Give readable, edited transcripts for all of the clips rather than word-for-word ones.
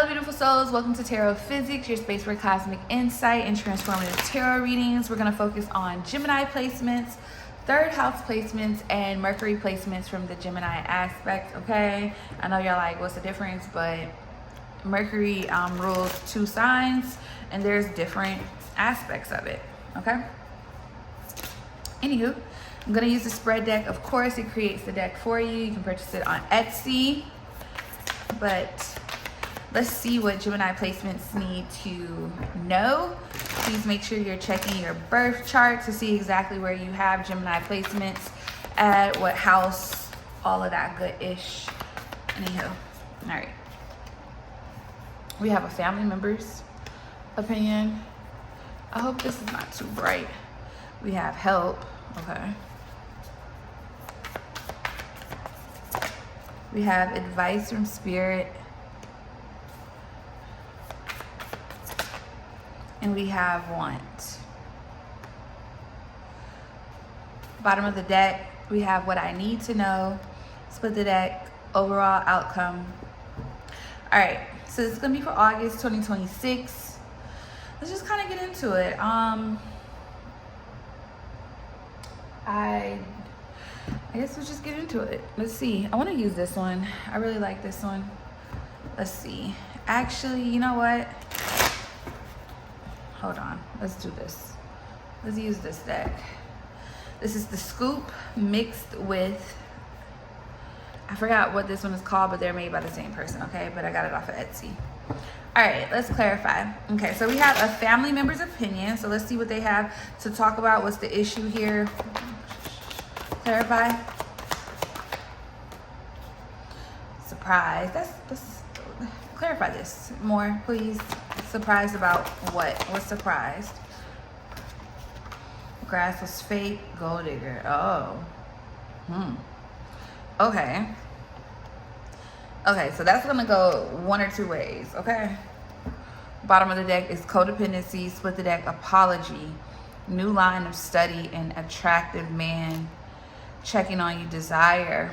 Hello, beautiful souls. Welcome to Tarot Physics, your space for cosmic insight and transformative tarot readings. We're going to focus on Gemini placements, third house placements, and Mercury placements from the Gemini aspect, okay? I know y'all like, what's the difference? But Mercury rules two signs, and there's different aspects of it, okay? Anywho, I'm going to use the spread deck. Of course, it creates the deck for you. You can purchase it on Etsy. But let's see what Gemini placements need to know. Please make sure you're checking your birth chart to see exactly where you have Gemini placements at, what house, all of that good-ish. Anywho, all right. We have a family member's opinion. I hope this is not too bright. We have help, okay. We have advice from spirit. And we have want. Bottom of the deck, we have what I need to know. Split the deck, overall outcome. All right, so this is gonna be for August 2026. Let's just kind of get into it. I guess we'll just get into it. Let's see. I want to use this one. I really like this one. Let's see. Actually, you know what? Hold on. Let's do this. Let's use this deck. This is the Scoop mixed with, I forgot what this one is called, but they're made by the same person, okay? But I got it off of Etsy. All right, let's clarify. Okay, so we have a family member's opinion. So let's see what they have to talk about. What's the issue here? Clarify. Surprise. That's clarify this more, please. Surprised about what? What's surprised? Grass was fake. Gold digger. Oh. Okay. Okay, so that's gonna go one or two ways, okay? Bottom of the deck is codependency. Split the deck, apology. New line of study and attractive man checking on you, desire.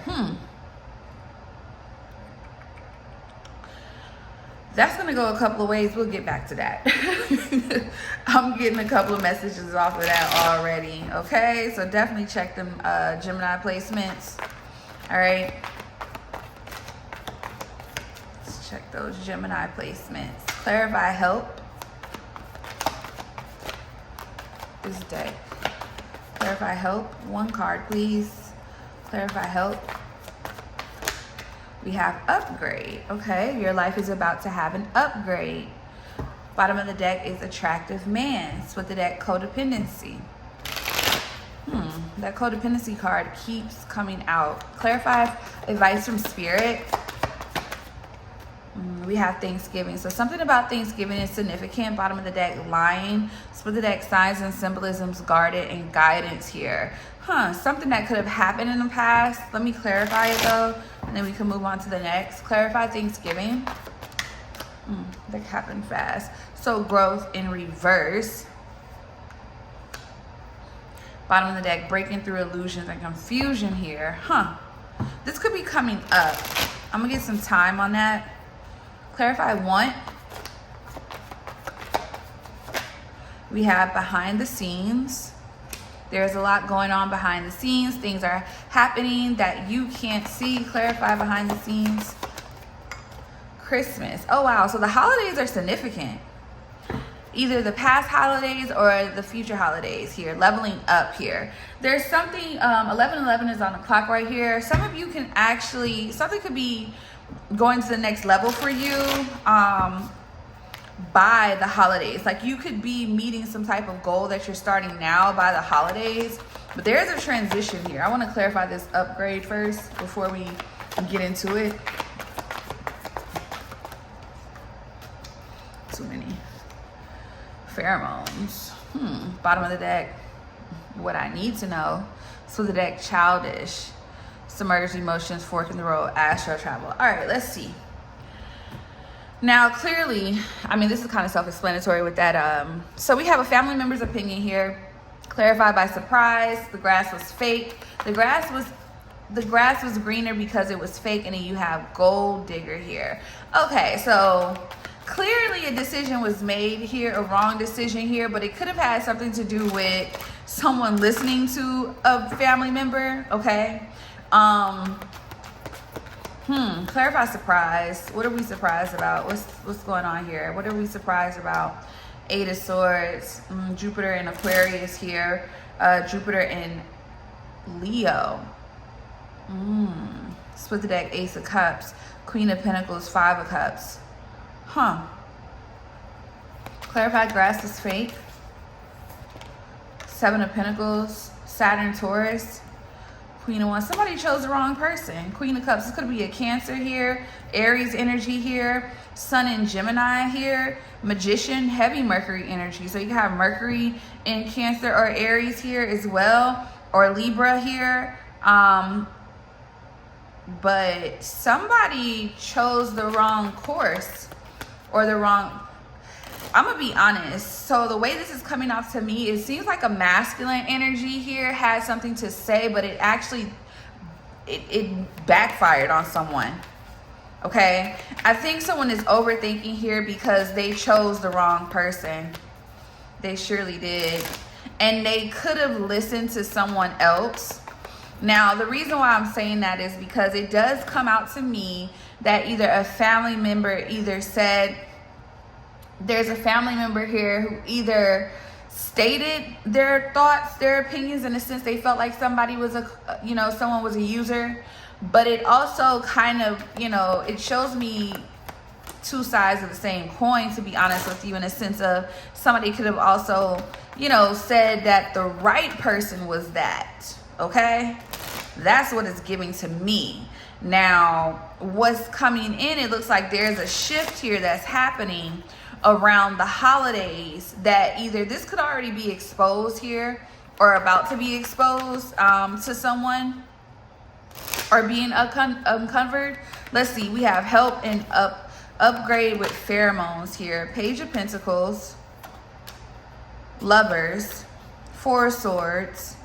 That's gonna go a couple of ways. We'll get back to that. I'm getting a couple of messages off of that already, okay? So definitely check them Gemini placements, all right? Let's check those Gemini placements. Clarify help. This deck. Clarify help. One card, please. Clarify help. We have upgrade. Okay, your life is about to have an upgrade. Bottom of the deck is attractive man. Split the deck, codependency. That codependency card keeps coming out. Clarify advice from spirit. We have Thanksgiving. So something about Thanksgiving is significant. Bottom of the deck, lying. Split the deck, signs and symbolisms, guarded and guidance here. Something that could have happened in the past. Let me clarify it though, and then we can move on to the next. Clarify Thanksgiving. That happened fast. So growth in reverse. Bottom of the deck, breaking through illusions and confusion here. This could be coming up. I'm gonna get some time on that. Clarify want. We have behind the scenes. There's a lot going on behind the scenes. Things are happening that you can't see. Clarify behind the scenes. Christmas. Oh, wow. So the holidays are significant. Either the past holidays or the future holidays here. Leveling up here. There's something, 11:11 is on the clock right here. Some of you can actually, something could be going to the next level for you by the holidays. Like you could be meeting some type of goal that you're starting now by the holidays, but there is a transition here. I want to clarify this upgrade first before we get into it. Too many pheromones. Bottom of the deck, what I need to know. So the deck, childish, submerged emotions, fork in the road, astral travel. All right, let's see. Now, clearly, I mean, this is kind of self-explanatory with that. So we have a family member's opinion here. Clarified by surprise. The grass was fake. The grass was greener because it was fake, and then you have gold digger here. Okay, so clearly a decision was made here, a wrong decision here, but it could have had something to do with someone listening to a family member, okay? Clarify surprise. What are we surprised about? What's going on here? What are we surprised about? Eight of Swords, Jupiter and Aquarius here, Jupiter and Leo. Split the deck, Ace of Cups, Queen of Pentacles, Five of Cups. Clarify grass is fake. Seven of Pentacles, Saturn, Taurus, Queen of Wands. Somebody chose the wrong person. Queen of Cups. This could be a Cancer here, Aries energy here, Sun in Gemini here, Magician, heavy Mercury energy. So you can have Mercury in Cancer or Aries here as well, or Libra here. But somebody chose the wrong course or the wrong... I'm gonna be honest. So the way this is coming off to me, it seems like a masculine energy here had something to say, but it actually it backfired on someone. Okay, I think someone is overthinking here because they chose the wrong person. They surely did, and they could have listened to someone else. Now, the reason why I'm saying that is because it does come out to me that either a family member either said, there's a family member here who either stated their thoughts, their opinions, in a sense they felt like somebody was someone was a user, but it also kind of, it shows me two sides of the same coin, to be honest with you, in a sense of somebody could have also, said that the right person was that, okay? That's what it's giving to me. Now, what's coming in, it looks like there's a shift here that's happening around the holidays, that either this could already be exposed here or about to be exposed to someone or being uncovered. Let's see, we have help and upgrade with pheromones here. Page of Pentacles, Lovers, Four of Swords,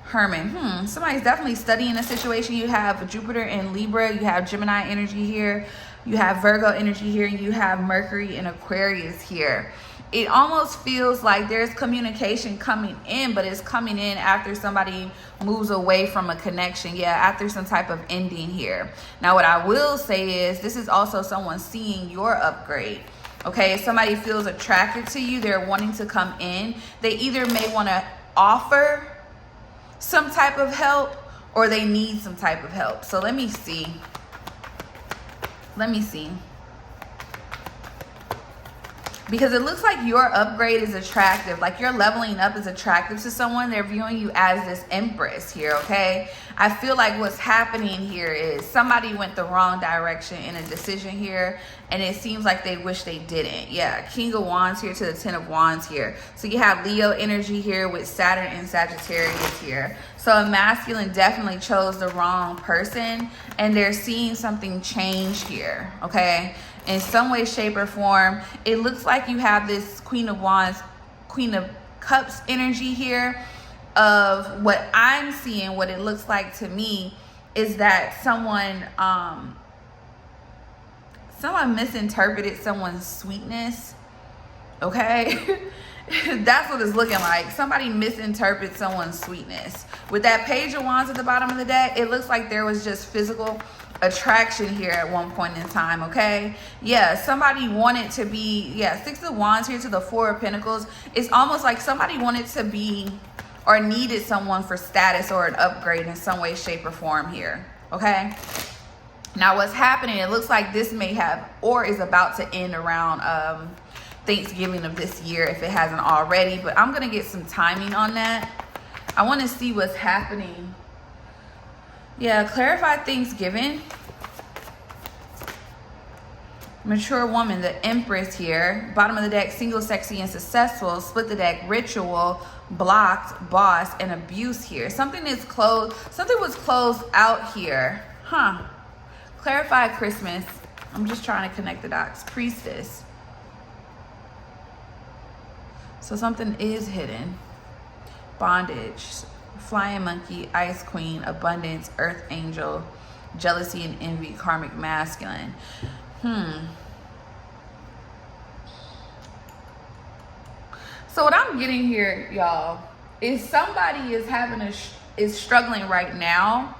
Hermit. Somebody's definitely studying a situation. You have Jupiter in Libra, you have Gemini energy here, you have Virgo energy here, and you have Mercury and Aquarius here. It almost feels like there's communication coming in, but it's coming in after somebody moves away from a connection. Yeah, after some type of ending here. Now, what I will say is this is also someone seeing your upgrade. Okay, if somebody feels attracted to you, they're wanting to come in. They either may want to offer some type of help or they need some type of help. So let me see. Because it looks like your upgrade is attractive, like your leveling up is attractive to someone. They're viewing you as this empress here, okay? I feel like what's happening here is somebody went the wrong direction in a decision here, and it seems like they wish they didn't. Yeah, King of Wands here to the Ten of Wands here. So you have Leo energy here with Saturn and Sagittarius here. So a masculine definitely chose the wrong person, and they're seeing something change here, okay? In some way, shape, or form, it looks like you have this Queen of Wands, Queen of Cups energy here. Of what I'm seeing, what it looks like to me is that someone misinterpreted someone's sweetness, okay? That's what it's looking like. Somebody misinterpreted someone's sweetness. With that Page of Wands at the bottom of the deck, it looks like there was just physical attraction here at one point in time, okay? Yeah, somebody wanted to be, yeah, Six of Wands here to the Four of Pentacles. It's almost like somebody wanted to be or needed someone for status or an upgrade in some way, shape, or form here, okay? Now, what's happening, it looks like this may have or is about to end around Thanksgiving of this year if it hasn't already, but I'm going to get some timing on that. I want to see what's happening. Yeah, clarify Thanksgiving. Mature woman, the Empress here. Bottom of the deck, single, sexy, and successful. Split the deck, ritual, blocked, boss, and abuse here. Something is closed. Something was closed out here. Clarify Christmas. I'm just trying to connect the dots. Priestess. So something is hidden. Bondage. Flying monkey, ice queen, abundance, earth angel, jealousy and envy, karmic masculine. So what I'm getting here, y'all, is somebody is is struggling right now,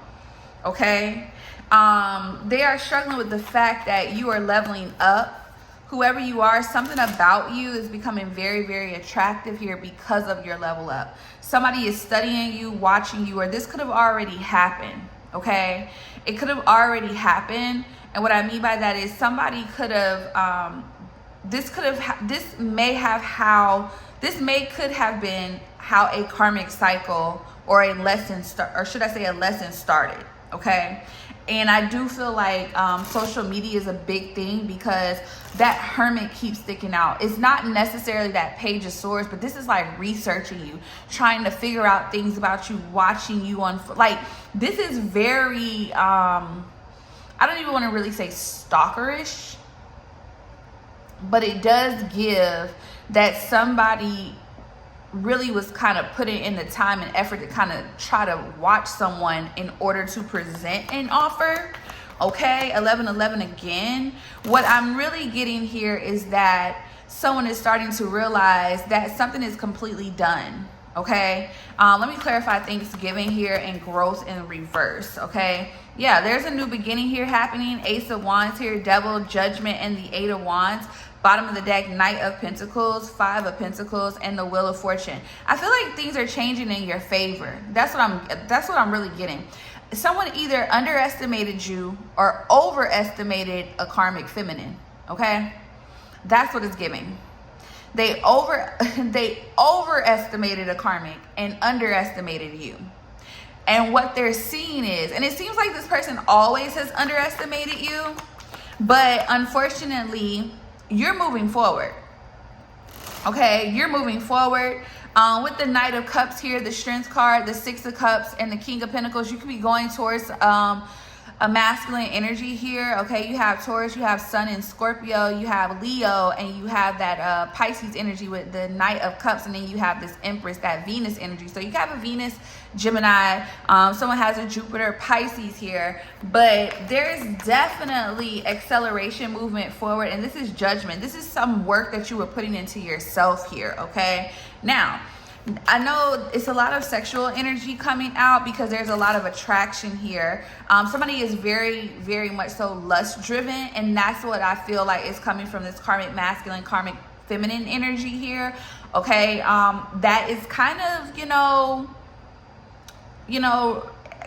okay? They are struggling with the fact that you are leveling up. Whoever you are, something about you is becoming very, very attractive here because of your level up. Somebody is studying you, watching you, or this could have already happened, okay? It could have already happened. And what I mean by that is somebody could have, this could have been how a karmic cycle or a lesson a lesson started, okay? And I do feel like social media is a big thing because that hermit keeps sticking out. It's not necessarily that page of swords, but this is like researching you, trying to figure out things about you, watching you on, like, this is very, I don't even want to really say stalkerish, but it does give that somebody really was kind of putting in the time and effort to kind of try to watch someone in order to present an offer. Okay, 1111 again. What I'm really getting here is that someone is starting to realize that something is completely done. Okay, let me clarify Thanksgiving here and growth in reverse. Okay, yeah, there's a new beginning here happening. Ace of Wands here, Devil, Judgment, and the Eight of Wands. Bottom of the deck, Knight of Pentacles, Five of Pentacles, and the Wheel of Fortune. I feel like things are changing in your favor. That's what I'm really getting. Someone either underestimated you or overestimated a karmic feminine. Okay, that's what it's giving. They overestimated a karmic and underestimated you. And what they're seeing is, and it seems like this person always has underestimated you, but unfortunately, you're moving forward. Okay, you're moving forward. With the Knight of Cups here, the Strength card, the Six of Cups, and the King of Pentacles, you could be going towards a masculine energy here. Okay, you have Taurus, you have Sun in Scorpio, you have Leo, and you have that Pisces energy with the Knight of Cups, and then you have this Empress, that Venus energy. So you have a Venus, Gemini, someone has a Jupiter, Pisces here, but there's definitely acceleration, movement forward, and this is judgment. This is some work that you were putting into yourself here. Okay, now I know it's a lot of sexual energy coming out because there's a lot of attraction here. Somebody is very, very much so lust driven, and that's what I feel like is coming from this karmic masculine, karmic feminine energy here. Okay, that is kind of,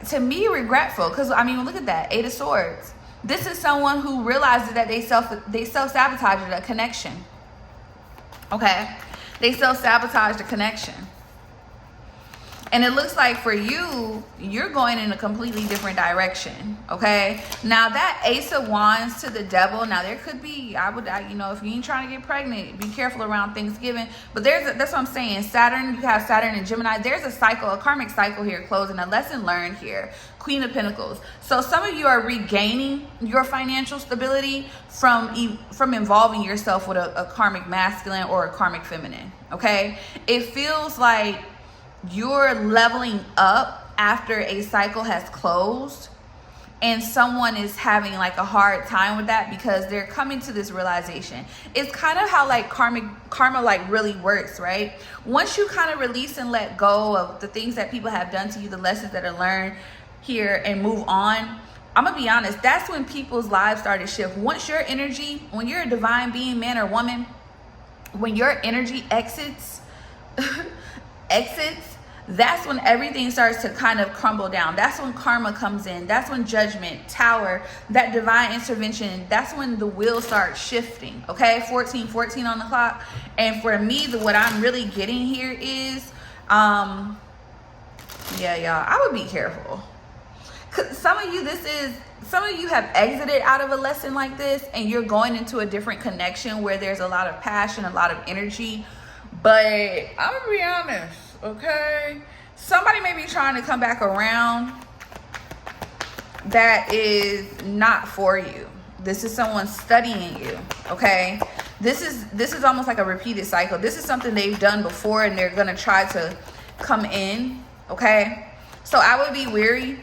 to me, regretful, because I mean, look at that, Eight of Swords. This is someone who realizes that they self-sabotaged a connection. Okay, they self-sabotaged a connection. And it looks like for you, you're going in a completely different direction. Okay, now that Ace of Wands to the Devil, now there could be, if you ain't trying to get pregnant, be careful around Thanksgiving. But that's what I'm saying. Saturn, you have Saturn and Gemini. There's a cycle, a karmic cycle here closing, a lesson learned here. Queen of Pentacles. So some of you are regaining your financial stability from involving yourself with a karmic masculine or a karmic feminine. Okay, it feels like you're leveling up after a cycle has closed, and someone is having like a hard time with that because they're coming to this realization. It's kind of how like karma like really works, right? Once you kind of release and let go of the things that people have done to you, the lessons that are learned here, and move on, I'm gonna be honest, that's when people's lives start to shift. Once your energy, when you're a divine being, man or woman, when your energy exits, that's when everything starts to kind of crumble down. That's when karma comes in. That's when judgment, Tower, that divine intervention, that's when the wheels start shifting. Okay, 14:14 on the clock. And for me, what I'm really getting here is, yeah, y'all, I would be careful. Cause some of you have exited out of a lesson like this, and you're going into a different connection where there's a lot of passion, a lot of energy. But I'm gonna be honest, okay? Somebody may be trying to come back around that is not for you. This is someone studying you, okay? This is almost like a repeated cycle. This is something they've done before, and they're gonna try to come in, okay? So I would be weary.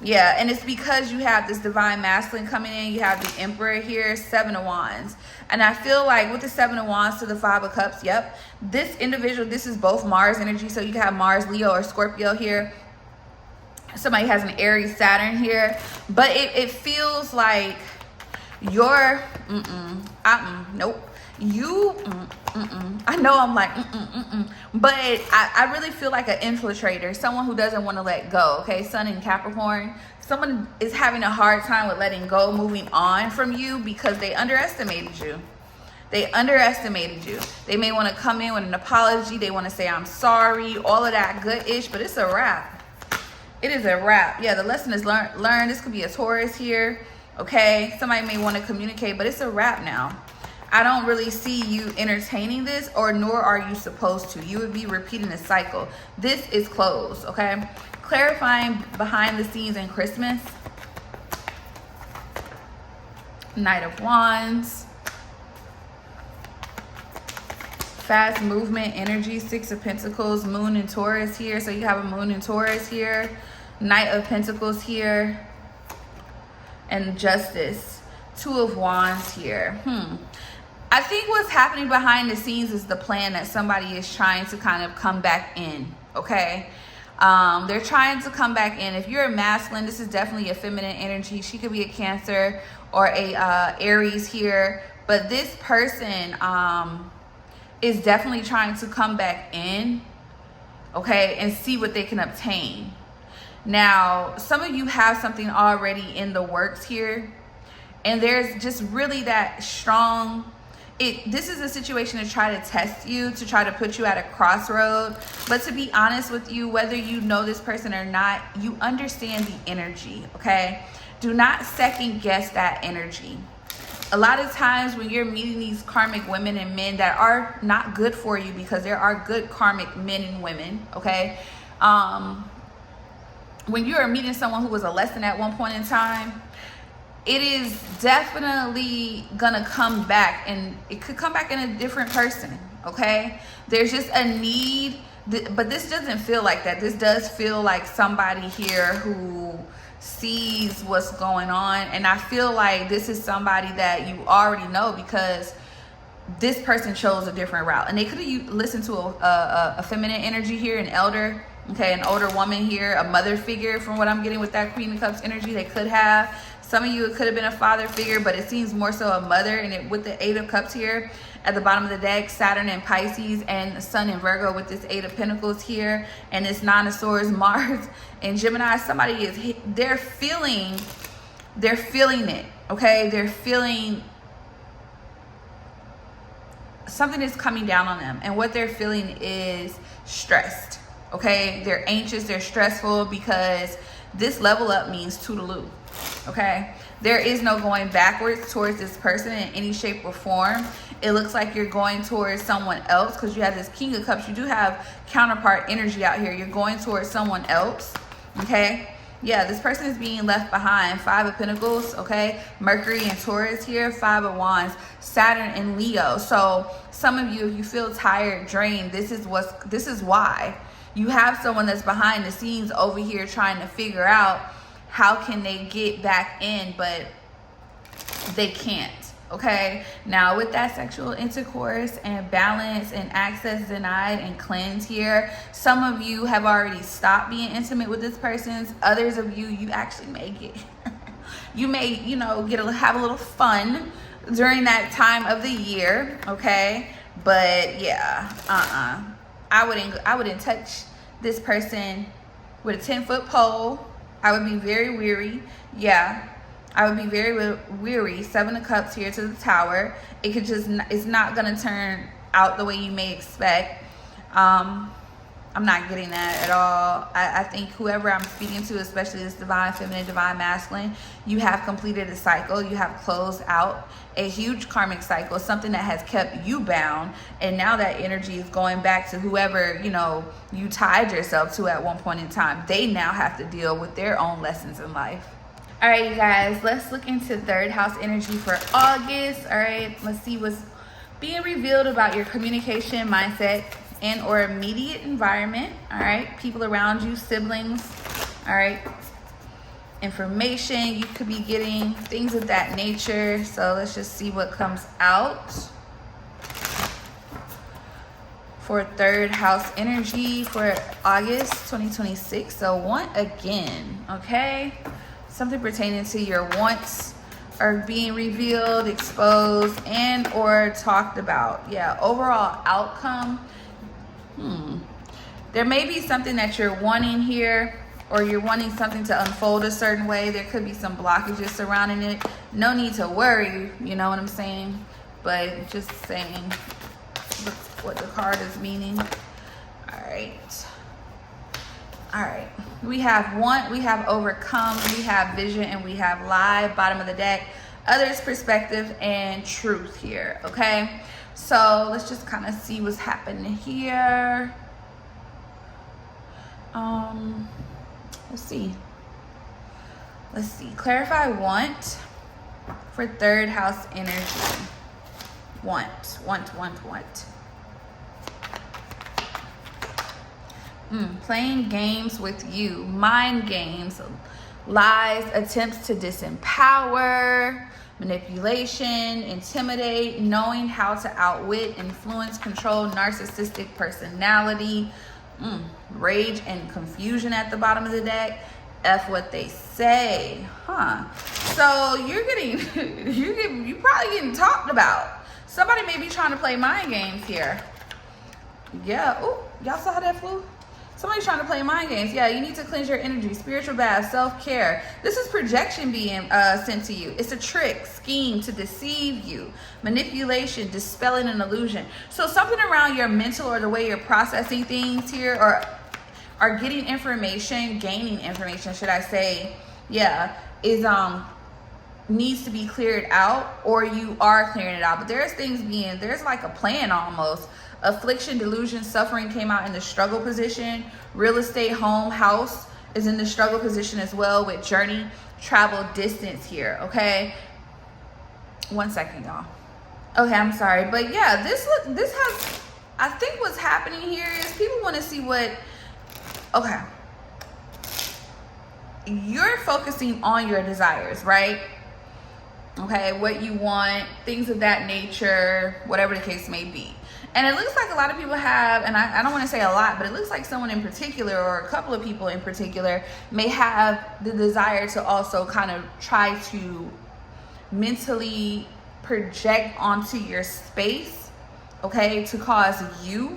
Yeah, and it's because you have this divine masculine coming in. You have the Emperor here, 7 of Wands. And I feel like with the 7 of Wands to the 5 of Cups, yep, this individual, this is both Mars energy. So you can have Mars, Leo, or Scorpio here. Somebody has an Aries, Saturn here. But it feels like you're, nope. You, I know I'm like, but I really feel like an infiltrator, someone who doesn't want to let go, okay? Sun in Capricorn, someone is having a hard time with letting go, moving on from you because they underestimated you. They underestimated you. They may want to come in with an apology. They want to say, I'm sorry, all of that good-ish, but it's a wrap. It is a wrap. Yeah, the lesson is learned. This could be a Taurus here, okay? Somebody may want to communicate, but it's a wrap now. I don't really see you entertaining this, or nor are you supposed to. You would be repeating a cycle. This is closed, okay? Clarifying behind the scenes in Christmas. Knight of Wands. Fast movement, energy, 6 of Pentacles, Moon in Taurus here. So you have a Moon in Taurus here. Knight of Pentacles here. And Justice. 2 of Wands here. I think what's happening behind the scenes is the plan that somebody is trying to kind of come back in, okay? They're trying to come back in. If you're a masculine, this is definitely a feminine energy. She could be a Cancer or a Aries here. But this person is definitely trying to come back in, okay, and see what they can obtain. Now, some of you have something already in the works here. And there's just really that strong... This is a situation to try to test you, to try to put you at a crossroad. But to be honest with you, whether you know this person or not, you understand the energy, okay? Do not second guess that energy. A lot of times when you're meeting these karmic women and men that are not good for you, because there are good karmic men and women, okay? When you are meeting someone who was a lesson at one point in time, it is definitely gonna come back, and it could come back in a different person, okay? There's just a need, but this doesn't feel like that. This does feel like somebody here who sees what's going on, and I feel like this is somebody that you already know, because this person chose a different route, and they could have listened to a feminine energy here, an elder, okay, an older woman here, a mother figure from what I'm getting with that Queen of Cups energy. They could have. Some of you, it could have been a father figure, but it seems more so a mother. And with the 8 of Cups here at the bottom of the deck, Saturn and Pisces, and the Sun in Virgo with this 8 of Pentacles here, and this 9 of Swords, Mars and Gemini. Somebody is, they're feeling it, okay? They're feeling something is coming down on them, and what they're feeling is stressed, okay? They're anxious, they're stressful, because this level up means toodaloo. Okay, there is no going backwards towards this person in any shape or form. It looks like you're going towards someone else, because you have this King of Cups. You do have counterpart energy out here. You're going towards someone else, okay? Yeah, this person is being left behind. 5 of Pentacles, okay? Mercury and Taurus here. 5 of Wands, Saturn and Leo. So some of you, if you feel tired, drained, this is why. You have someone that's behind the scenes over here trying to figure out how can they get back in, but they can't, okay? Now, with that sexual intercourse and balance and access denied and cleansed here, some of you have already stopped being intimate with this person. Others of you, you actually may get, you may, you know, have a little fun during that time of the year, okay? But yeah, I wouldn't touch this person with a 10-foot pole. I would be very weary. Yeah, I would be very weary. 7 of Cups here to the Tower. It could just, it's not going to turn out the way you may expect. I'm not getting that at all. I think whoever I'm speaking to, especially this divine feminine, divine masculine, you have completed a cycle. You have closed out a huge karmic cycle, something that has kept you bound. And now that energy is going back to whoever, you know, you tied yourself to at one point in time. They now have to deal with their own lessons in life. All right, you guys, let's look into 3rd house energy for August. All right, let's see what's being revealed about your communication, mindset, and or immediate environment. All right, people around you, siblings. All right, information you could be getting, things of that nature. So let's just see what comes out for third house energy for August 2026. So want again, okay? Something pertaining to your wants are being revealed, exposed, and or talked about. Yeah, overall outcome. There may be something that you're wanting here, or you're wanting something to unfold a certain way. There could be some blockages surrounding it. No need to worry, you know what I'm saying? But just saying what the card is meaning. All right. We have want, we have overcome, we have vision, and we have lie. Bottom of the deck, others' perspective, and truth here, okay? So let's just kind of see what's happening here. Let's see. Clarify want for third house energy. Want. Playing games with you. Mind games. Lies. Attempts to disempower. Manipulation. Intimidate. Knowing how to outwit. Influence. Control. Narcissistic personality. Rage and confusion at the bottom of the deck. F what they say, so you're probably getting talked about. Somebody may be trying to play mind games here. Yeah. Oh, y'all saw how that flew? Somebody's trying to play mind games. Yeah, you need to cleanse your energy. Spiritual bath, self-care. This is projection being sent to you. It's a trick, scheme to deceive you. Manipulation, dispelling an illusion. So something around your mental or the way you're processing things here, or are getting information, gaining information, should I say, is needs to be cleared out, or you are clearing it out. But there's like a plan almost. Affliction, delusion, suffering came out in the struggle position. Real estate, home, house is in the struggle position as well, with journey, travel, distance here, okay? 1 second, y'all. Okay, I'm sorry. But yeah, this has, I think what's happening here is people want to see what, okay. You're focusing on your desires, right? Okay, what you want, things of that nature, whatever the case may be. And it looks like a lot of people have, and I don't want to say a lot, but it looks like someone in particular, or a couple of people in particular, may have the desire to also kind of try to mentally project onto your space, okay, to cause you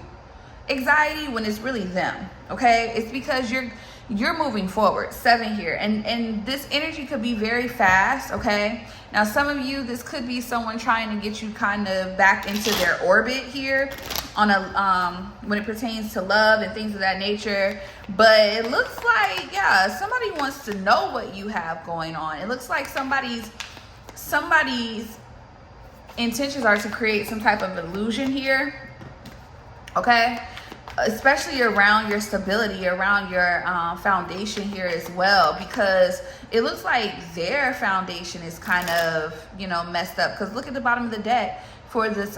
anxiety when it's really them, okay? It's because you're moving forward. 7 here, and this energy could be very fast, okay? Now some of you, this could be someone trying to get you kind of back into their orbit here on a when it pertains to love and things of that nature. But it looks like, yeah, somebody wants to know what you have going on. It looks like somebody's intentions are to create some type of illusion here, okay? Especially around your stability, around your foundation here as well, because it looks like their foundation is kind of, messed up. Because look at the bottom of the deck for this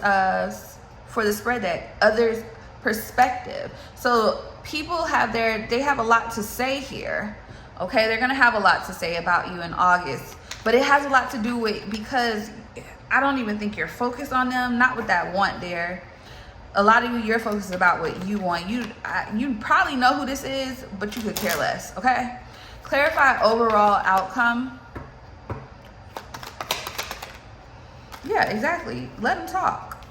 for the spread deck, others' perspective. So people they have a lot to say here, okay? They're gonna have a lot to say about you in August, but it has a lot to do with, because I don't even think you're focused on them, not with that want there. A lot of you, your focus is about what you want. You probably know who this is, but you could care less, okay? Clarify overall outcome. Yeah, exactly. Let them talk.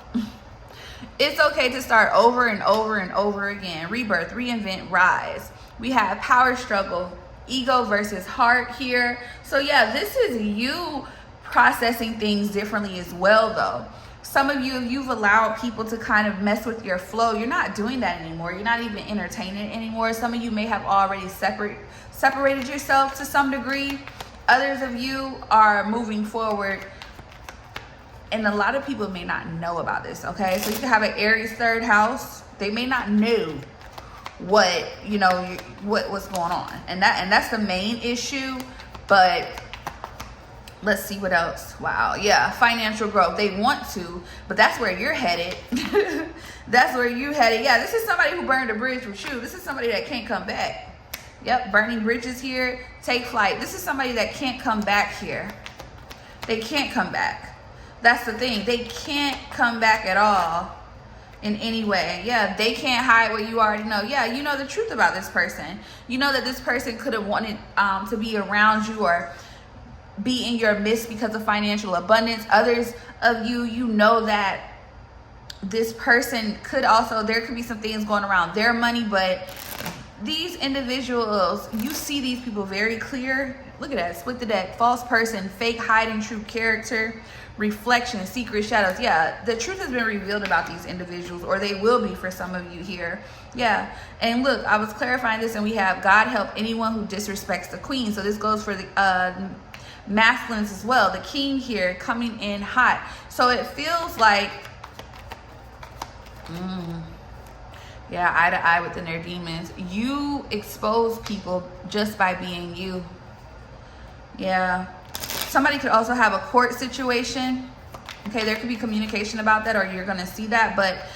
It's okay to start over and over and over again. Rebirth, reinvent, rise. We have power struggle, ego versus heart here. So yeah, this is you processing things differently as well, though. Some of you, if you've allowed people to kind of mess with your flow, you're not doing that anymore. You're not even entertaining it anymore. Some of you may have already separated yourself to some degree. Others of you are moving forward, and a lot of people may not know about this, okay? So you can have an Aries third house. They may not know what's going on, and that's the main issue. But let's see what else. Wow, yeah, financial growth. They want to, but that's where you're headed. That's where you're headed. Yeah, this is somebody who burned a bridge with you. This is somebody that can't come back. Yep, burning bridges here. Take flight. This is somebody that can't come back here. They can't come back. That's the thing. They can't come back at all in any way. Yeah, they can't hide what you already know. Yeah, you know the truth about this person. You know that this person could have wanted to be around you or be in your midst because of financial abundance. Others of you, you know that this person could also, there could be some things going around their money, but these individuals, you see these people very clear. Look at that, split the deck. False person, fake, hiding, true character, reflection, secret shadows. Yeah, the truth has been revealed about these individuals, or they will be for some of you here. Yeah, and look, I was clarifying this, and we have God help anyone who disrespects the queen. So this goes for the masculines as well. The king here coming in hot. So it feels like, yeah, eye to eye with the inner demons. You expose people just by being you. Yeah. Somebody could also have a court situation. Okay, there could be communication about that, or you're going to see that. But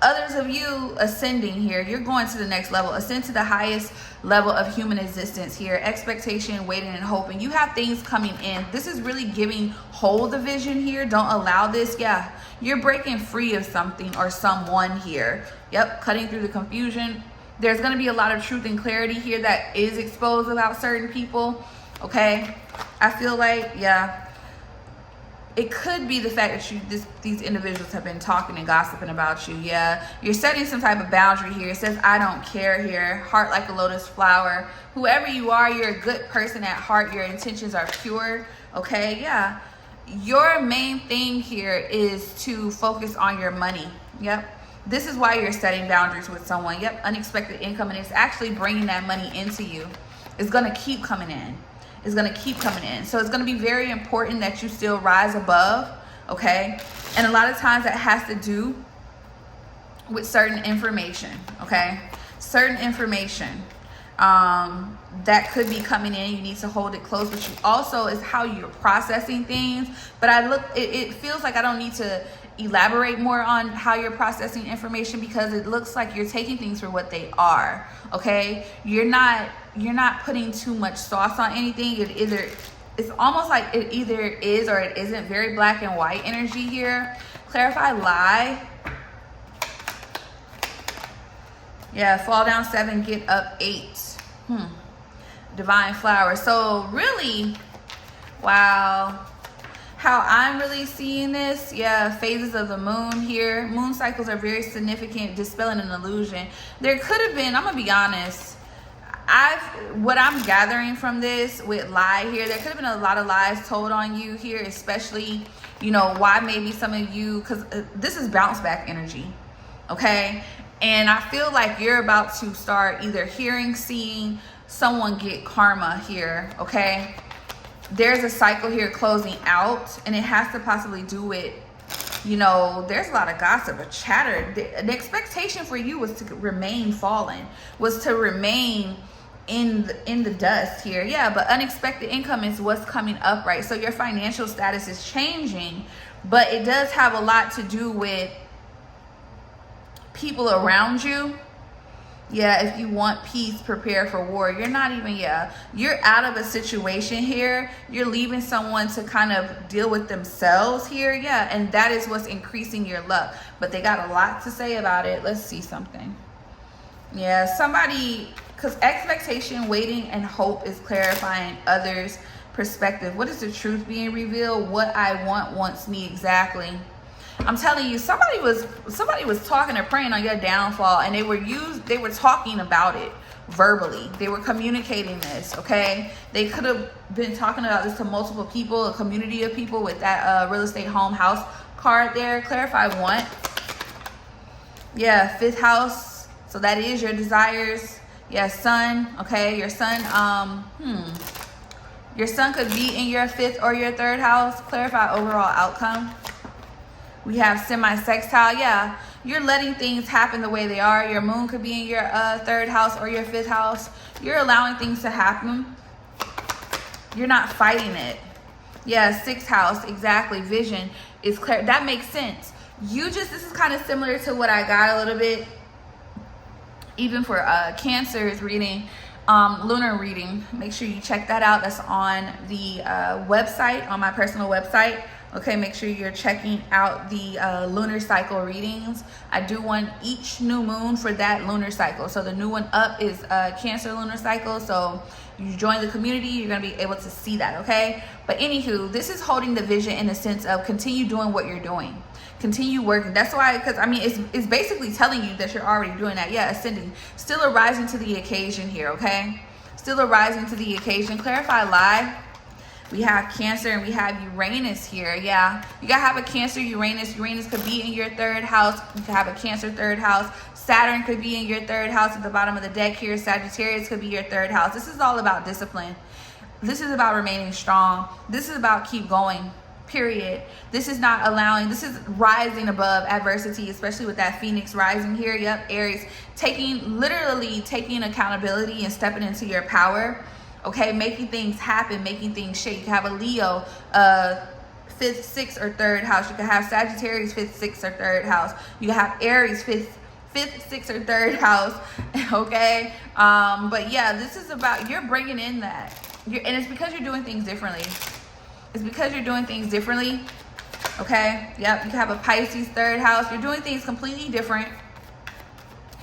others of you ascending here, you're going to the next level. Ascend to the highest level of human existence here. Expectation, waiting, and hoping. You have things coming in. This is really giving hold the vision here. Don't allow this. Yeah, you're breaking free of something or someone here. Yep, cutting through the confusion. There's going to be a lot of truth and clarity here that is exposed about certain people. Okay, I feel like, yeah, it could be the fact that these individuals have been talking and gossiping about you. Yeah, you're setting some type of boundary here. It says, I don't care here. Heart like a lotus flower. Whoever you are, you're a good person at heart. Your intentions are pure. Okay, yeah. Your main thing here is to focus on your money. Yep. This is why you're setting boundaries with someone. Yep, unexpected income, and it's actually bringing that money into you. It's going to keep coming in. Is going to keep coming in. So it's going to be very important that you still rise above, okay? And a lot of times that has to do with certain information, okay? Certain information that could be coming in. You need to hold it close, but you also is how you're processing things. But it feels like I don't need to elaborate more on how you're processing information, because it looks like you're taking things for what they are, okay? You're not putting too much sauce on anything. It's almost like it either is or it isn't. Very black and white energy here. Clarify, lie. Yeah, fall down 7, get up 8. Divine flower. So really, wow. How I'm really seeing this, yeah, phases of the moon here. Moon cycles are very significant, dispelling an illusion. There could have been, I'm gonna be honest, what I'm gathering from this with lie here, there could have been a lot of lies told on you here, especially, you know, why maybe some of you, because this is bounce back energy, okay? And I feel like you're about to start either hearing, seeing someone get karma here, okay? There's a cycle here closing out, and it has to possibly do with, you know, there's a lot of gossip, a chatter. The expectation for you was to remain fallen, was to remain in the dust here. Yeah, but unexpected income is what's coming up, right? So your financial status is changing, but it does have a lot to do with people around you. Yeah, if you want peace, prepare for war. You're not even, you're out of a situation here. You're leaving someone to kind of deal with themselves here. Yeah, and that is what's increasing your luck. But they got a lot to say about it. Let's see something. Yeah, somebody, because expectation, waiting, and hope is clarifying others' perspective. What is the truth being revealed? What I want wants me exactly. I'm telling you, somebody was talking or praying on your downfall, and they were talking about it verbally. They were communicating this, okay? They could have been talking about this to multiple people, a community of people with that real estate home house card there. Clarify want. Yeah, 5th house. So that is your desires. Yeah, sun, okay? Your sun, your sun could be in your 5th or your 3rd house. Clarify overall outcome. We have semi-sextile. Yeah, you're letting things happen the way they are. Your moon could be in your 3rd house or your 5th house. You're allowing things to happen. You're not fighting it. Yeah, 6th house, exactly. Vision is clear. That makes sense. This is kind of similar to what I got a little bit. even for Cancer's reading, lunar reading, make sure you check that out. That's on the website, on my personal website. Okay, make sure you're checking out the lunar cycle readings. I do one each new moon for that lunar cycle. So the new one up is Cancer lunar cycle. So you join the community, you're going to be able to see that, okay? But anywho, this is holding the vision in the sense of continue doing what you're doing. Continue working. That's why, because I mean, it's basically telling you that you're already doing that. Yeah, ascending. Still arising to the occasion here, okay? Still arising to the occasion. Clarify lie. We have Cancer and we have Uranus here. Yeah, you gotta have a Cancer, Uranus. Uranus could be in your third house. You could have a Cancer third house. Saturn could be in your third house at the bottom of the deck here. Sagittarius could be your third house. This is all about discipline. This is about remaining strong. This is about keep going, period. This is not allowing, this is rising above adversity, especially with that Phoenix rising here. Yep, Aries. Literally taking accountability and stepping into your power. Okay, making things happen, making things shake. You can have a Leo, 5th, 6th, or 3rd house. You can have Sagittarius, 5th, 6th, or 3rd house. You can have Aries, 5th, 6th, or 3rd house. Okay, but yeah, this is about, you're bringing in that. And it's because you're doing things differently. It's because you're doing things differently. Okay, yep, you can have a Pisces 3rd house. You're doing things completely different.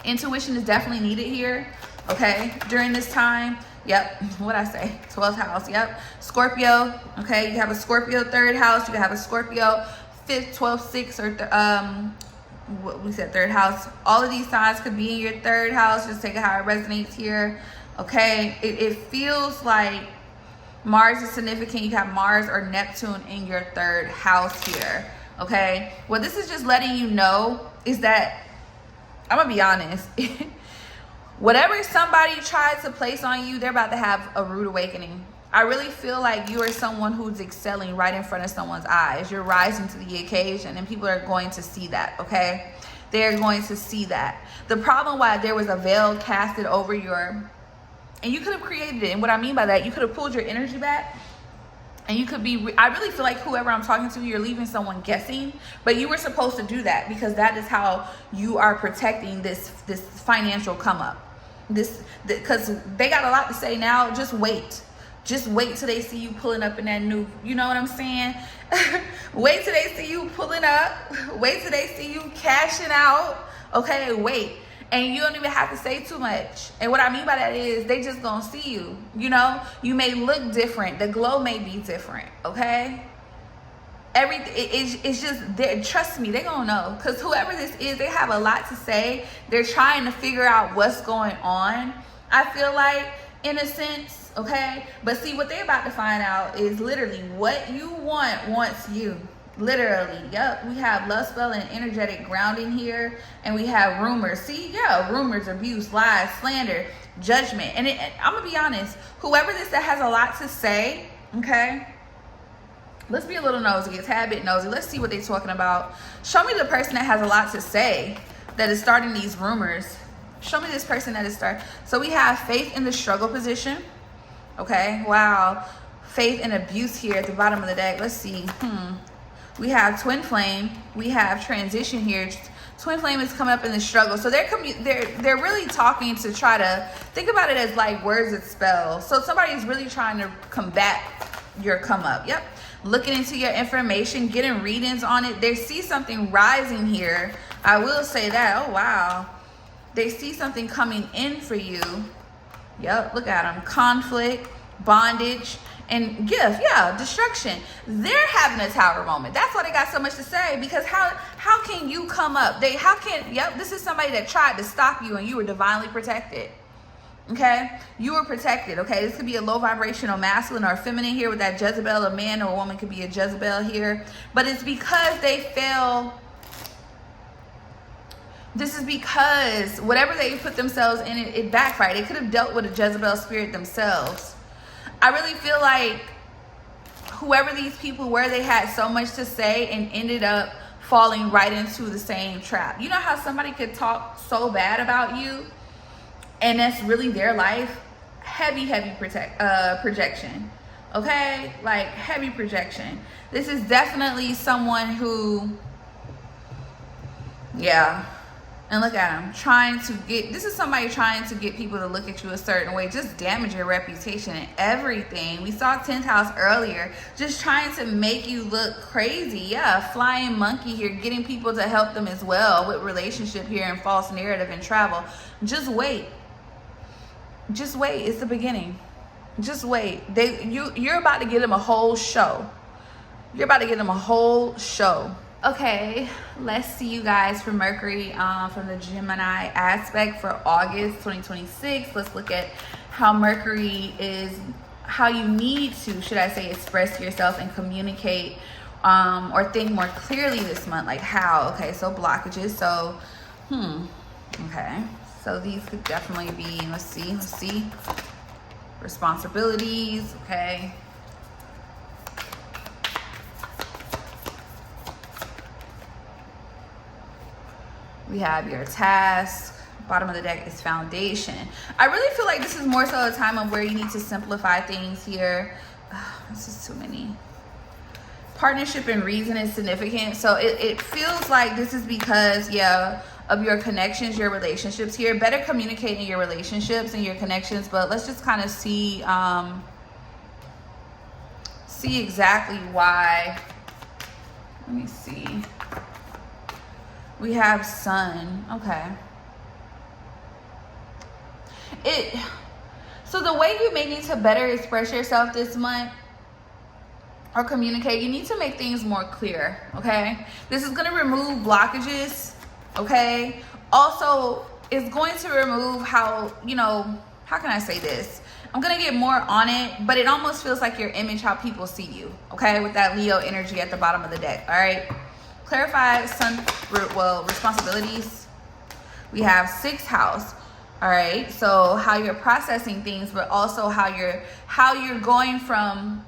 Intuition is definitely needed here, okay, during this time. Yep, what I say, 12th house. Yep, Scorpio. Okay, you have a Scorpio 3rd house. You can have a Scorpio 5th, 12th, 6th, or what we said, 3rd house. All of these signs could be in your 3rd house. Just take it how it resonates here. Okay, it feels like Mars is significant. You have Mars or Neptune in your 3rd house here. Okay, what this is just letting you know is that, I'm gonna be honest. Whatever somebody tried to place on you, they're about to have a rude awakening. I really feel like you are someone who's excelling right in front of someone's eyes. You're rising to the occasion, and people are going to see that, okay? They're going to see that. The problem why there was a veil casted over your, and you could have created it. And what I mean by that, you could have pulled your energy back. And you could be, I really feel like whoever I'm talking to, you're leaving someone guessing. But you were supposed to do that because that is how you are protecting this financial come up. Because they got a lot to say now. Just wait till they see you pulling up in that new, you know what I'm saying? Wait till they see you pulling up. Wait till they see you cashing out. Okay, wait. And you don't even have to say too much. And what I mean by that is they just gonna see you. You know, you may look different. The glow may be different. Okay. Everything it's just, trust me, they're gonna know, because whoever this is, they have a lot to say. They're trying to figure out what's going on, I feel like, in a sense. Okay, but see, what they're about to find out is literally what you want wants you. Literally. Yep, we have love spell and energetic grounding here, and we have rumors. See, yeah, rumors, abuse, lies, slander, judgment. And I'm gonna be honest, whoever this that has a lot to say, okay, let's be a little nosy, a tad bit nosy. Let's see what they're talking about. Show me the person that has a lot to say that is starting these rumors. Show me this person that is starting. So we have faith in the struggle position. Okay, wow. Faith and abuse here at the bottom of the deck. Let's see. We have twin flame. We have transition here. Twin flame is coming up in the struggle. So they're really talking to try to think about it as like words that spell. So somebody's really trying to combat your come up. Yep. Looking into your information, getting readings on it. They see something rising here. I will say that. Oh, wow. They see something coming in for you. Yep, look at them. Conflict, bondage, and gift. Yeah, destruction. They're having a tower moment. That's why they got so much to say, because how can you come up? Yep, this is somebody that tried to stop you and you were divinely protected. Okay, you were protected. Okay, this could be a low vibrational masculine or feminine here with that Jezebel. A man or a woman could be a Jezebel here, but it's because they fell. This is because whatever they put themselves in, it backfired. They could have dealt with a Jezebel spirit themselves. I really feel like whoever these people were, they had so much to say and ended up falling right into the same trap. You know how somebody could talk so bad about you and that's really their life? Heavy projection. Okay, like heavy projection. This is definitely someone who, yeah, And look at him trying to get, this is somebody trying to get people to look at you a certain way, just damage your reputation and everything. We saw 10th house earlier, just trying to make you look crazy. Yeah, flying monkey here, getting people to help them as well with relationship here and false narrative and travel. Just wait. Just wait. It's the beginning. Just wait. You're about to give them a whole show. You're about to give them a whole show. Okay, let's see you guys for Mercury from the Gemini aspect for August 2026. Let's look at how Mercury is, how you need to, should I say, express yourself and communicate or think more clearly this month. Like how? Okay, so blockages. So, okay. So these could definitely be, let's see. Responsibilities, okay. We have your task. Bottom of the deck is foundation. I really feel like this is more so a time of where you need to simplify things here. This is too many. Partnership and reason is significant. So it feels like this is because, yeah, of your connections, your relationships here. Better communicating your relationships and your connections. But let's just kind of see exactly why. Let me see. We have sun. Okay. So the way you may need to better express yourself this month or communicate, you need to make things more clear, okay? This is going to remove blockages, okay? Also, it's going to remove how, you know, how can I say this? I'm going to get more on it, but it almost feels like your image, how people see you, okay? With that Leo energy at the bottom of the deck, all right? Clarify sun, well, responsibilities. We have 6th house. All right. So how you're processing things, but also how you're going from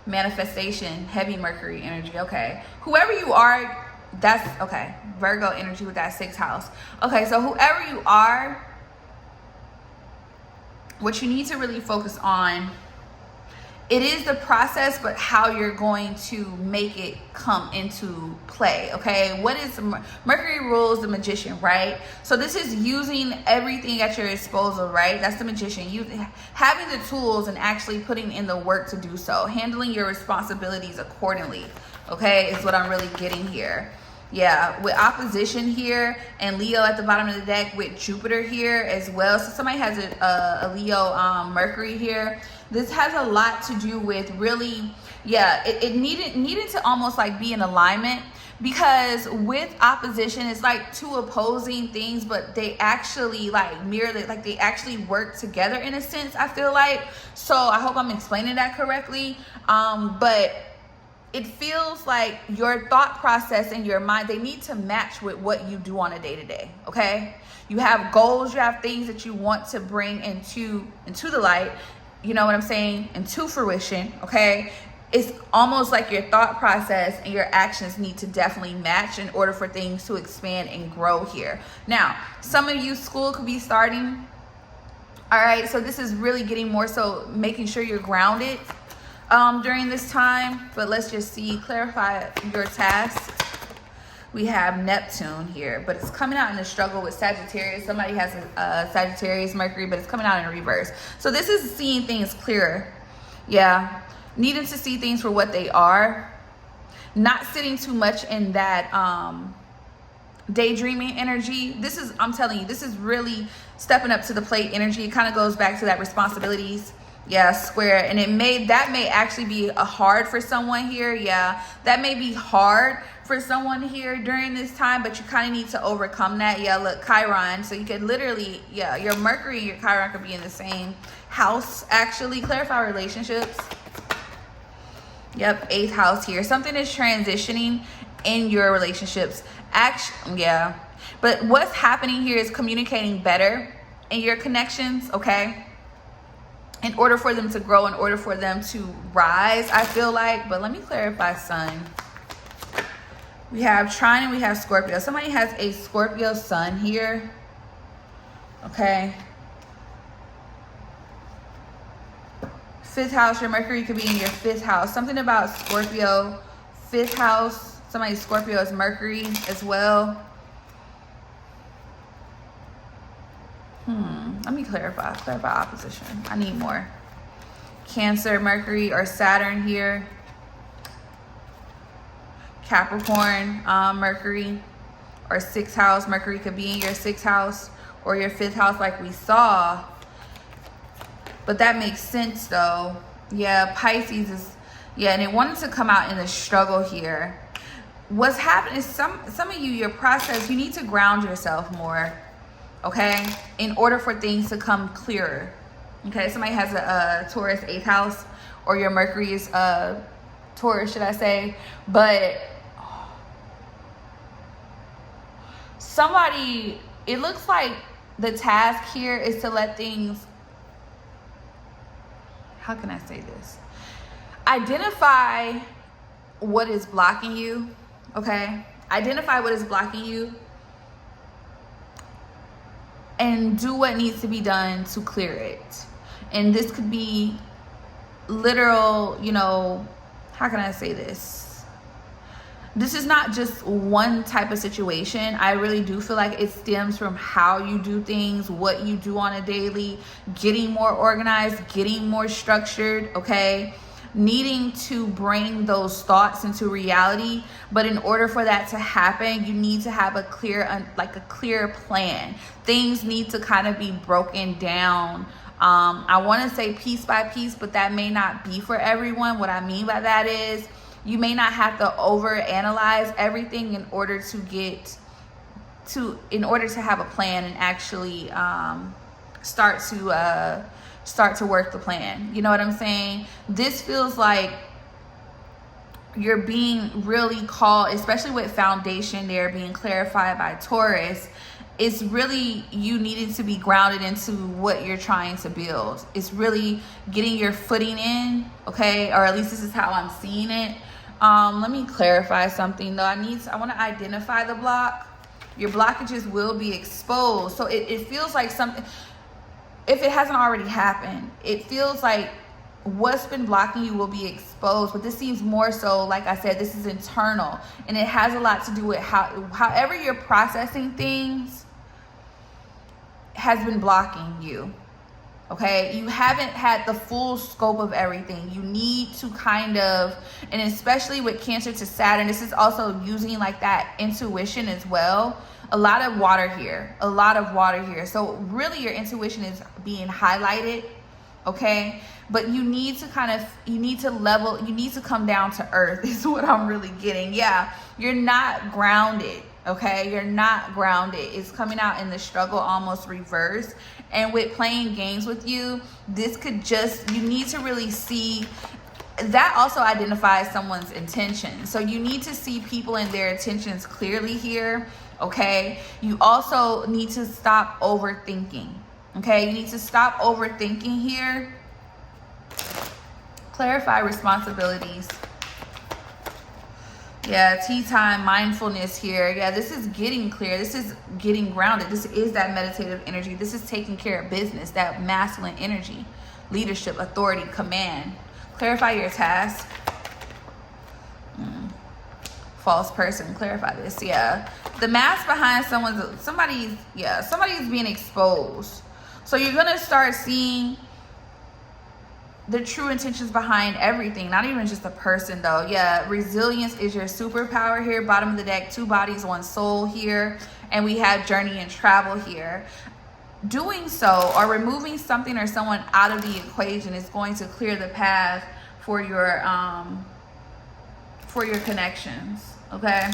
manifestation, heavy Mercury energy. Okay. Whoever you are, that's okay. Virgo energy with that 6th house. Okay. So whoever you are, what you need to really focus on, it is the process, but how you're going to make it come into play, okay? What is Mercury rules the magician, right? So this is using everything at your disposal, right? That's the magician. Having the tools and actually putting in the work to do so. Handling your responsibilities accordingly, okay, is what I'm really getting here. Yeah, with opposition here and Leo at the bottom of the deck with Jupiter here as well. So somebody has a Leo Mercury here. This has a lot to do with really, yeah, it needed to almost like be in alignment, because with opposition, it's like two opposing things, but they actually like mirror, like they actually work together in a sense, I feel like. So I hope I'm explaining that correctly. But it feels like your thought process and your mind, they need to match with what you do on a day-to-day, okay? You have goals, you have things that you want to bring into the light, you know what I'm saying, into fruition, okay? It's almost like your thought process and your actions need to definitely match in order for things to expand and grow here. Now, some of you, school could be starting, all right? So this is really getting more so making sure you're grounded during this time. But let's just see, clarify your tasks. We have Neptune here, but it's coming out in a struggle with Sagittarius. Somebody has a Sagittarius Mercury, but it's coming out in reverse. So this is seeing things clearer. Yeah, needing to see things for what they are, not sitting too much in that daydreaming energy. This is, I'm telling you, this is really stepping up to the plate energy. It kind of goes back to that responsibilities. Yeah, square. And that may actually be hard for someone here. Yeah, that may be hard for someone here during this time, but you kind of need to overcome that. Yeah, look, Chiron. So you could literally, yeah, your Mercury and your Chiron could be in the same house, actually. Clarify relationships. Yep, 8th house here. Something is transitioning in your relationships. Yeah. But what's happening here is communicating better in your connections, okay? In order for them to grow, in order for them to rise, I feel like. But let me clarify sun. We have Trine and we have Scorpio. Somebody has a Scorpio sun here. Okay. 5th house, your Mercury could be in your 5th house. Something about Scorpio, 5th house. Somebody's Scorpio is Mercury as well. Let me clarify opposition. I need more. Cancer, Mercury, or Saturn here. Capricorn, Mercury, or 6th house. Mercury could be in your 6th house or your 5th house like we saw. But that makes sense though. Yeah, Pisces is, yeah, and it wanted to come out in the struggle here. What's happening is some of you, your process, you need to ground yourself more, okay, in order for things to come clearer. Okay, somebody has a Taurus 8th house, or your Mercury is Taurus, should I say, but somebody, it looks like the task here is to let things, how can I say this? Identify what is blocking you, okay? Identify what is blocking you and do what needs to be done to clear it. And this could be literal, you know, how can I say this? This is not just one type of situation. I really do feel like it stems from how you do things, what you do on a daily, getting more organized, getting more structured, okay? Needing to bring those thoughts into reality. But in order for that to happen, you need to have a clear plan. Things need to kind of be broken down. I want to say piece by piece, but that may not be for everyone. What I mean by that is you may not have to overanalyze everything in order to have a plan and actually start to work the plan. You know what I'm saying? This feels like you're being really called, especially with foundation there being clarified by Taurus. It's really you needing to be grounded into what you're trying to build. It's really getting your footing in, okay? Or at least this is how I'm seeing it. Let me clarify something though. I want to identify the block. Your blockages will be exposed. So it feels like something, if it hasn't already happened, it feels like what's been blocking you will be exposed. But this seems more so, like I said, this is internal, and it has a lot to do with however you're processing things has been blocking you. Okay, you haven't had the full scope of everything. You need to kind of, and especially with Cancer to Saturn, this is also using like that intuition as well. A lot of water here. So really your intuition is being highlighted, okay? But you need to come down to earth is what I'm really getting. Yeah, you're not grounded, okay? You're not grounded. It's coming out in the struggle, almost reverse. And with playing games with you, this could just, you need to really see, that also identifies someone's intention. So you need to see people and their intentions clearly here, okay? You also need to stop overthinking, okay? You need to stop overthinking here. Clarify responsibilities. Yeah, tea time, mindfulness here. Yeah, this is getting clear. This is getting grounded. This is that meditative energy. This is taking care of business, that masculine energy, leadership, authority, command. Clarify your task. False person. Clarify this. Yeah, the mask behind somebody's being exposed. So you're gonna start seeing the true intentions behind everything, not even just a person though. Yeah, resilience is your superpower here. Bottom of the deck, 2 bodies, 1 soul here. And we have journey and travel here. Doing so, or removing something or someone out of the equation, is going to clear the path for your connections, okay?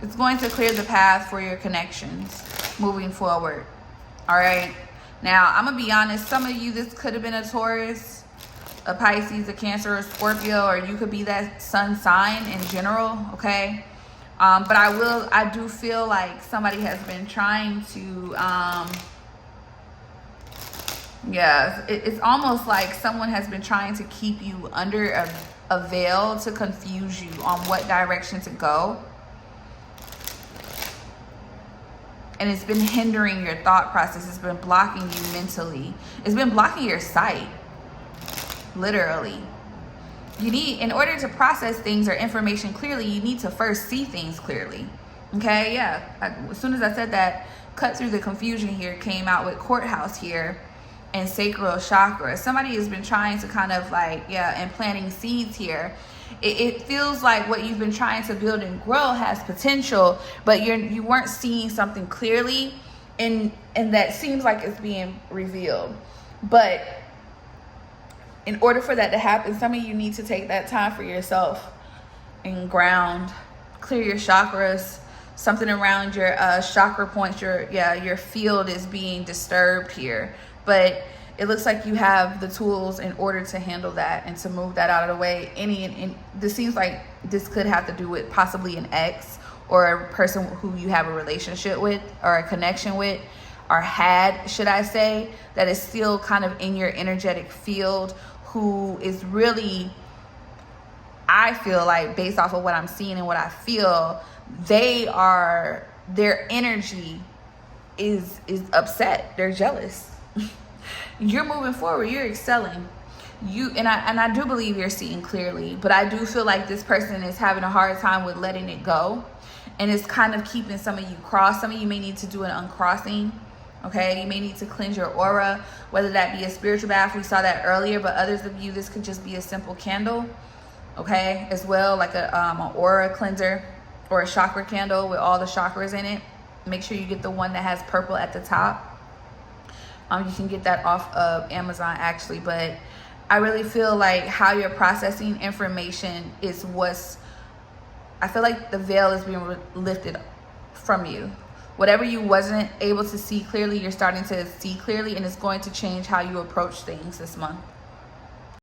It's going to clear the path for your connections moving forward, all right? Now, I'm going to be honest, some of you, this could have been a Taurus, a Pisces, a Cancer, a Scorpio, or you could be that sun sign in general, okay? But I do feel like somebody has been trying to, it's almost like someone has been trying to keep you under a veil to confuse you on what direction to go. And it's been hindering your thought process. It's been blocking you mentally. It's been blocking your sight, literally. In order to process things or information clearly, you need to first see things clearly, Okay, yeah. As soon as I said that, cut through the confusion here, came out with courthouse here and sacral chakra. Somebody has been trying to kind of like, and planting seeds here. It feels like what you've been trying to build and grow has potential, but you weren't seeing something clearly, and that seems like it's being revealed. But in order for that to happen, some of you need to take that time for yourself and ground, clear your chakras. Something around your chakra points, your field is being disturbed here. But it looks like you have the tools in order to handle that and to move that out of the way. This seems like this could have to do with possibly an ex or a person who you have a relationship with or a connection with, or had, should I say, that is still kind of in your energetic field, who is really, I feel like, based off of what I'm seeing and what I feel, their energy is upset. They're jealous. You're moving forward, you're excelling. I do believe you're seeing clearly, but I do feel like this person is having a hard time with letting it go, and it's kind of keeping some of you crossed. Some of you may need to do an uncrossing. Okay, you may need to cleanse your aura, whether that be a spiritual bath. We saw that earlier, but others of you, this could just be a simple candle, okay, as well, like an aura cleanser or a chakra candle with all the chakras in it. Make sure you get the one that has purple at the top. You can get that off of Amazon actually, but I really feel like how you're processing information is I feel like the veil is being lifted from you. Whatever you wasn't able to see clearly, you're starting to see clearly, and it's going to change how you approach things this month.